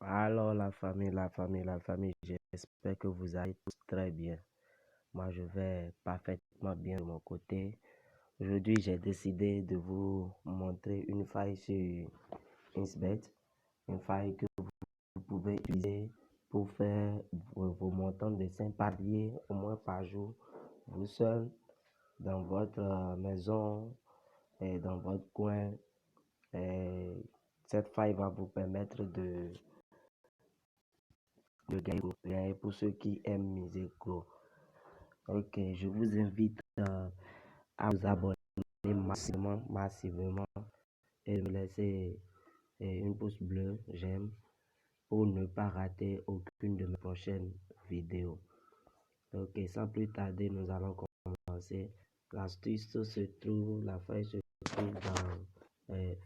Alors la famille, j'espère que vous allez tous très bien. Moi, je vais parfaitement bien de mon côté. Aujourd'hui, j'ai décidé de vous montrer une faille sur Insbet, une faille que vous pouvez utiliser pour faire vos montants de 5 paliers au moins par jour, vous seul, dans votre maison et dans votre coin. Et cette faille va vous permettre de gagner pour ceux qui aiment miser gros. Ok, je vous invite à vous abonner massivement et me laisser une pouce bleu, j'aime, pour ne pas rater aucune de mes prochaines vidéos. Ok, sans plus tarder, nous allons commencer. L'astuce se trouve, la faille se trouve dans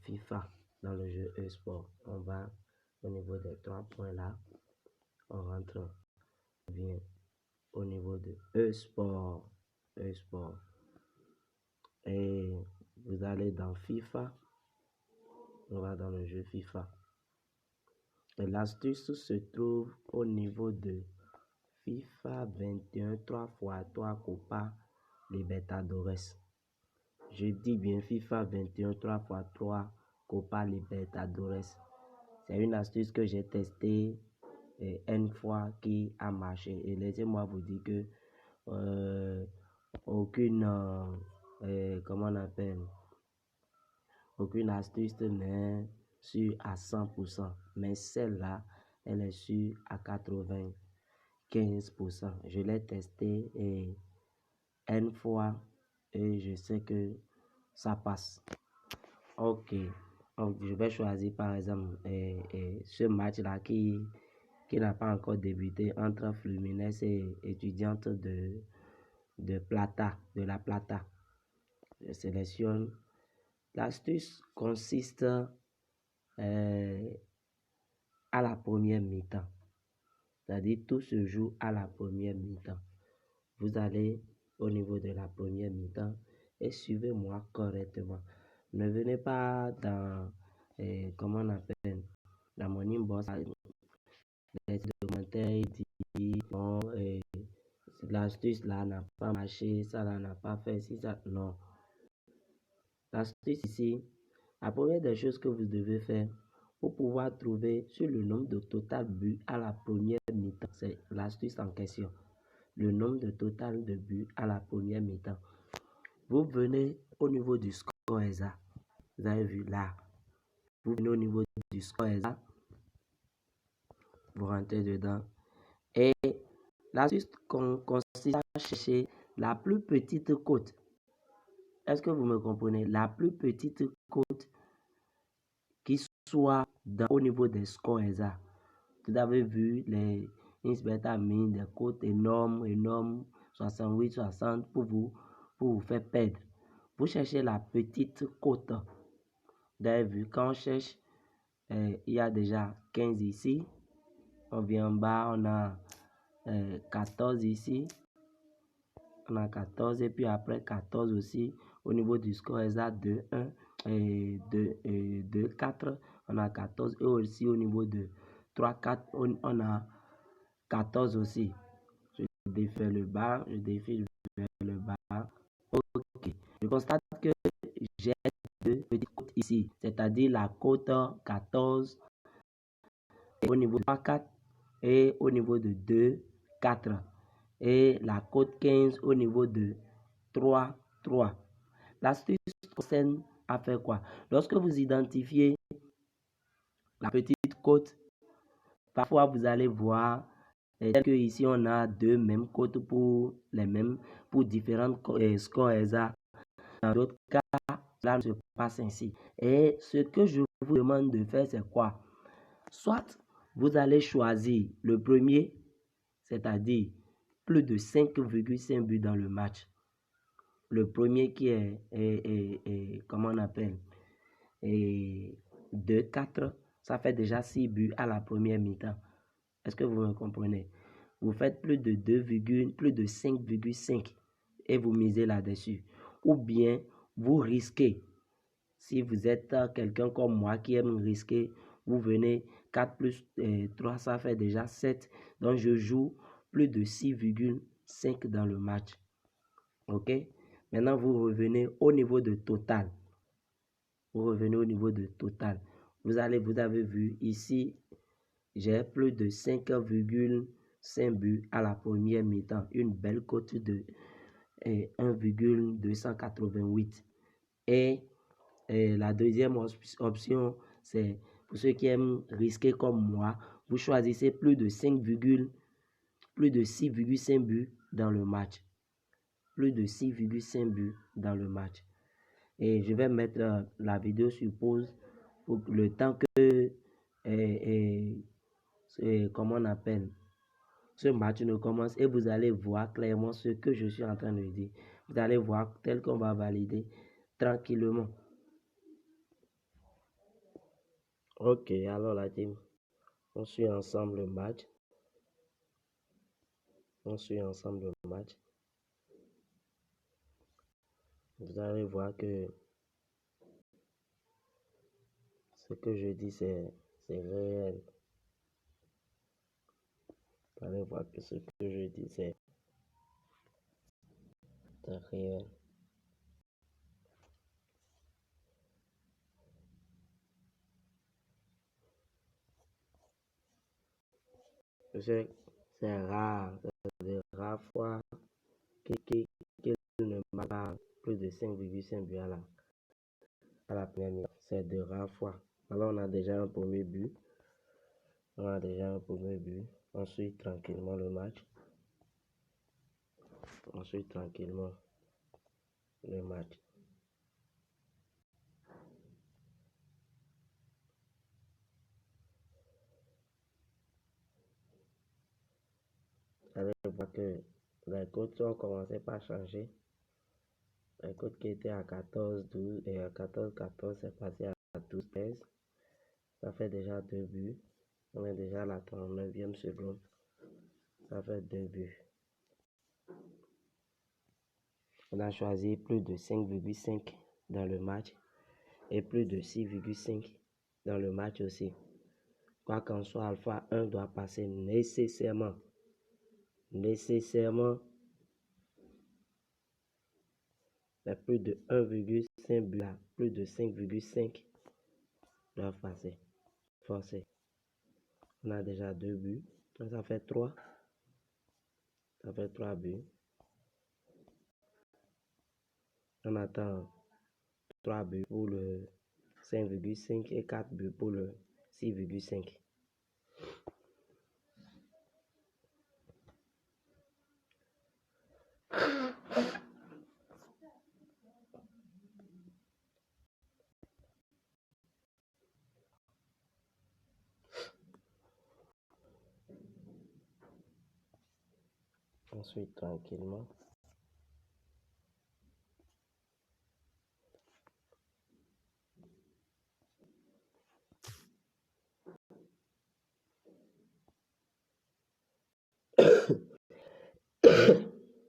FIFA, dans le jeu e-sport. On va au niveau des 3 points là, on rentre bien au niveau de e-sport. Et vous allez dans FIFA, on va dans le jeu FIFA. Et l'astuce se trouve au niveau de FIFA 21 3x3 Copa Libertadores. Je dis bien FIFA 21 3x3 Copa Libertadores. C'est une astuce que j'ai testée une fois qui a marché. Et laissez-moi vous dire que aucune astuce n'est sûre à 100%, mais celle-là, elle est sûre à 95%. Je l'ai testée une fois et je sais que ça passe. Ok, donc je vais choisir par exemple ce match-là qui n'a pas encore débuté entre Fluminense et Étudiante de La Plata. Je sélectionne. L'astuce consiste à la première mi-temps. C'est-à-dire tout se joue à la première mi-temps. Vous allez au niveau de la première mi-temps et suivez-moi correctement. Ne venez pas dans, dans mon inbox, les commentaires dit bon, l'astuce là n'a pas marché, ça là n'a pas fait, si ça, non. L'astuce ici, la première des choses que vous devez faire pour pouvoir trouver sur le nombre de total buts à la première mi-temps, c'est l'astuce en question. Le nombre de total de buts à la première mi-temps. Vous venez au niveau du score exact. Vous avez vu là. Vous venez au niveau du score exact. Vous rentrez dedans. Et l'astuce consiste à chercher la plus petite cote. Est-ce que vous me comprenez? La plus petite cote qui soit au niveau des scores exacts. Vous avez vu les Insbet a mis des cotes énormes, 68, 60 pour vous faire perdre. Vous cherchez la petite cote. Vous avez vu, quand on cherche, il y a déjà 15 ici. On vient en bas, on a 14 ici. On a 14 et puis après 14 aussi. Au niveau du score exact de 1 et de 4, on a 14. Et aussi au niveau de 3, 4, on a 14 aussi. Je défais le bas, je défile vers le bas. Ok. Je constate que j'ai deux petites côtes ici, c'est-à-dire la côte 14 au niveau de 3, 4 et au niveau de 2, 4. Et la côte 15 au niveau de 3, 3. L'astuce concerne à faire quoi? Lorsque vous identifiez la petite côte, parfois vous allez voir que ici on a deux mêmes côtes pour différents scores exacts. Dans d'autres cas, cela ne se passe ainsi. Et ce que je vous demande de faire, c'est quoi? Soit vous allez choisir le premier, c'est-à-dire plus de 5,5 buts dans le match. Le premier qui est comment on appelle, 2, 4, ça fait déjà 6 buts à la première mi-temps. Est-ce que vous me comprenez? Vous faites plus de 5,5 et vous misez là-dessus. Ou bien vous risquez. Si vous êtes quelqu'un comme moi qui aime risquer, vous venez 4 plus 3, ça fait déjà 7. Donc, je joue plus de 6,5 dans le match. OK? Maintenant, vous revenez au niveau de total. Vous revenez au niveau de total. Vous avez vu ici, j'ai plus de 5,5 buts à la première mi-temps. Une belle cote de 1,288. Et la deuxième option, c'est pour ceux qui aiment risquer comme moi, vous choisissez plus de 6,5 buts dans le match. Plus de 6,5 buts dans le match. Et je vais mettre la vidéo sur pause pour le temps que, comment on appelle, ce match ne commence et vous allez voir clairement ce que je suis en train de dire. Vous allez voir tel qu'on va valider tranquillement. Ok, alors la team, on suit ensemble le match. On suit ensemble le match. Vous allez voir que ce que je dis, c'est réel. Vous allez voir que ce que je dis, c'est réel. C'est rare, c'est de rares fois qu'il ne marque pas plus de 5,5 buts à la première mi-temps. C'est de rares fois. Alors on a déjà un premier but. On suit tranquillement le match. Vous allez voir que les cotes ont commencé par changer. Les cotes qui étaient à 14-12 et à 14-14, c'est passé à 12-13. Ça fait déjà 2 buts. On est déjà à la 39e seconde. Ça fait 2 buts. On a choisi plus de 5,5 dans le match et plus de 6,5 dans le match aussi. Quoi qu'en soit, Alpha 1 doit passer nécessairement. Mais plus de 1,5 buts, plus de 5,5 doivent passer. Forcé. On a déjà 2 buts. Donc ça fait 3. Ça fait 3 buts. On attend 3 buts pour le 5,5 et 4 buts pour le 6,5. Ensuite, tranquillement.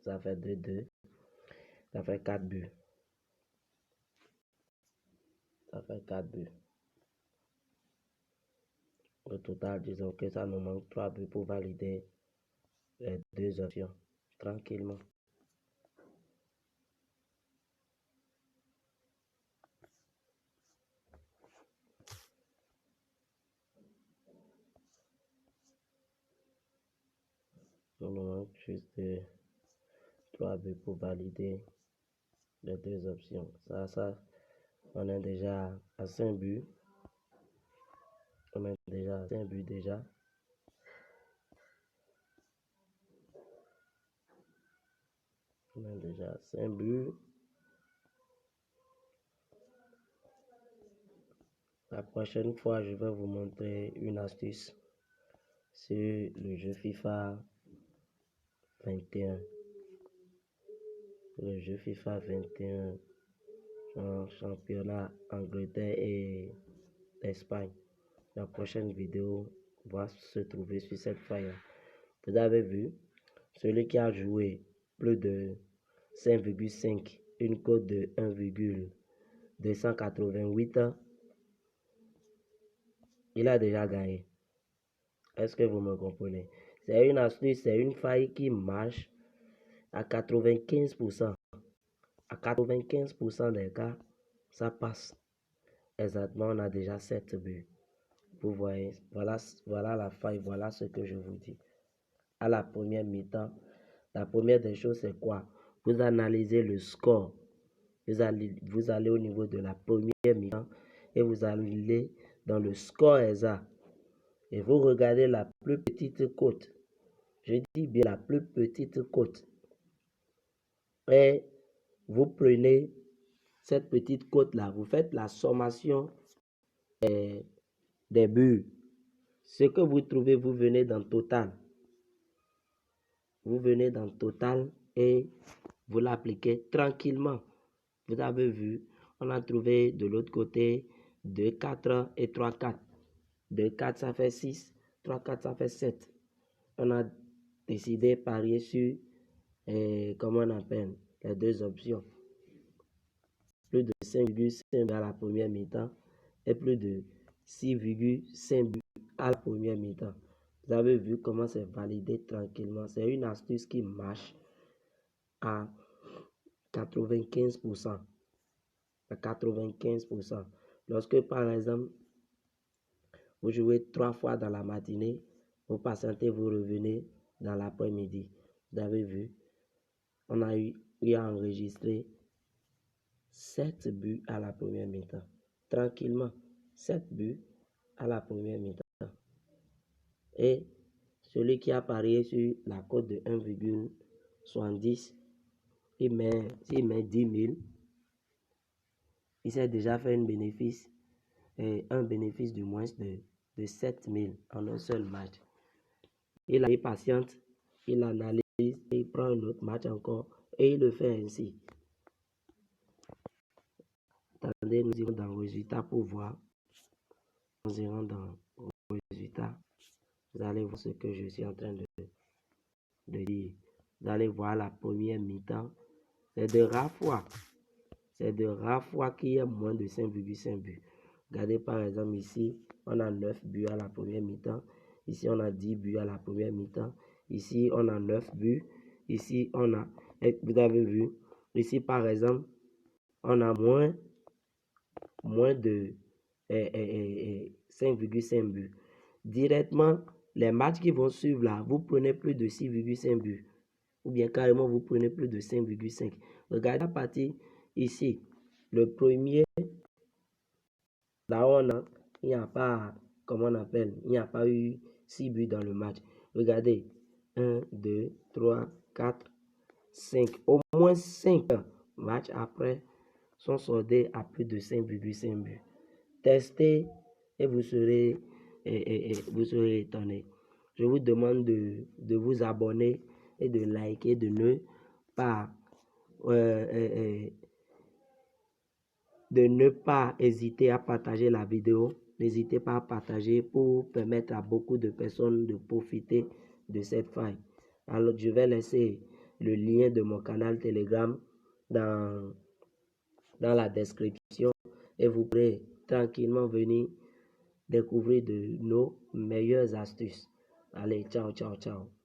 Ça fait 2-2. Ça fait 4 buts. Au total, disons que ça nous manque 3 buts pour valider les 2 options. Tranquillement. On nous manque juste 3 buts pour valider les 2 options. Ça, on est déjà à 5 buts. On est déjà à 5 buts déjà. On a déjà 5 buts. La prochaine fois, je vais vous montrer une astuce sur le jeu FIFA 21. Le jeu FIFA 21, championnat Angleterre et Espagne. La prochaine vidéo va se trouver sur cette feuille. Vous avez vu, celui qui a joué plus de 5,5, une cote de 1,288, il a déjà gagné. Est-ce que vous me comprenez? C'est une astuce, c'est une faille qui marche à 95%. À 95% des cas, ça passe. Exactement, on a déjà 7 buts. Vous voyez, voilà la faille, voilà ce que je vous dis. À la première mi-temps, la première des choses, c'est quoi? Vous analysez le score. Vous allez au niveau de la première mi-temps et vous allez dans le score exact. Et vous regardez la plus petite cote. Je dis bien la plus petite cote. Et vous prenez cette petite cote-là, vous faites la sommation des buts. Ce que vous trouvez, vous venez dans Total. Vous venez dans Total et vous l'appliquez tranquillement. Vous avez vu, on a trouvé de l'autre côté 2, 4 et 3, 4. 2, 4, ça fait 6. 3, 4, ça fait 7. On a décidé de parier sur, comment on appelle, les deux options. Plus de 5,5 buts à la première mi-temps et plus de 6,5 buts à la première mi-temps. Vous avez vu comment c'est validé tranquillement. C'est une astuce qui marche à 95%. À 95%. Lorsque, par exemple, vous jouez 3 fois dans la matinée, vous patientez, vous revenez dans l'après-midi. Vous avez vu, on a eu à enregistrer 7 buts à la première mi-temps. Tranquillement, 7 buts à la première mi-temps. Et celui qui a parié sur la cote de 1,70, s'il met 10 000, il s'est déjà fait un bénéfice du moins de 7 000 en un seul match. Il est patiente, il analyse, il prend un autre match encore et il le fait ainsi. Attendez, nous irons dans le résultat pour voir. Nous irons dans le résultat. Vous allez voir ce que je suis en train de dire. Vous allez voir la première mi-temps. C'est de rares fois. C'est de rares fois qu'il y a moins de 5,5 buts. Regardez par exemple ici, on a 9 buts à la première mi-temps. Ici, on a 10 buts à la première mi-temps. Ici, on a 9 buts. Ici, on a, vous avez vu, ici par exemple, on a moins de 5,5 buts. Directement, les matchs qui vont suivre là, vous prenez plus de 6,5 buts. Ou bien carrément, vous prenez plus de 5,5. Regardez la partie ici. Le premier, là on a, il n'y a pas, comment on appelle, il n'y a pas eu 6 buts dans le match. Regardez, 1, 2, 3, 4, 5. Au moins 5 matchs après sont soldés à plus de 5,5 buts. Testez et vous serez étonné. Je vous demande de vous abonner et de liker, de ne pas hésiter à partager la vidéo. N'hésitez pas à partager pour permettre à beaucoup de personnes de profiter de cette faille. Alors, je vais laisser le lien de mon canal Telegram dans la description et vous pourrez tranquillement venir découvrir de nos meilleures astuces. Allez, ciao, ciao, ciao.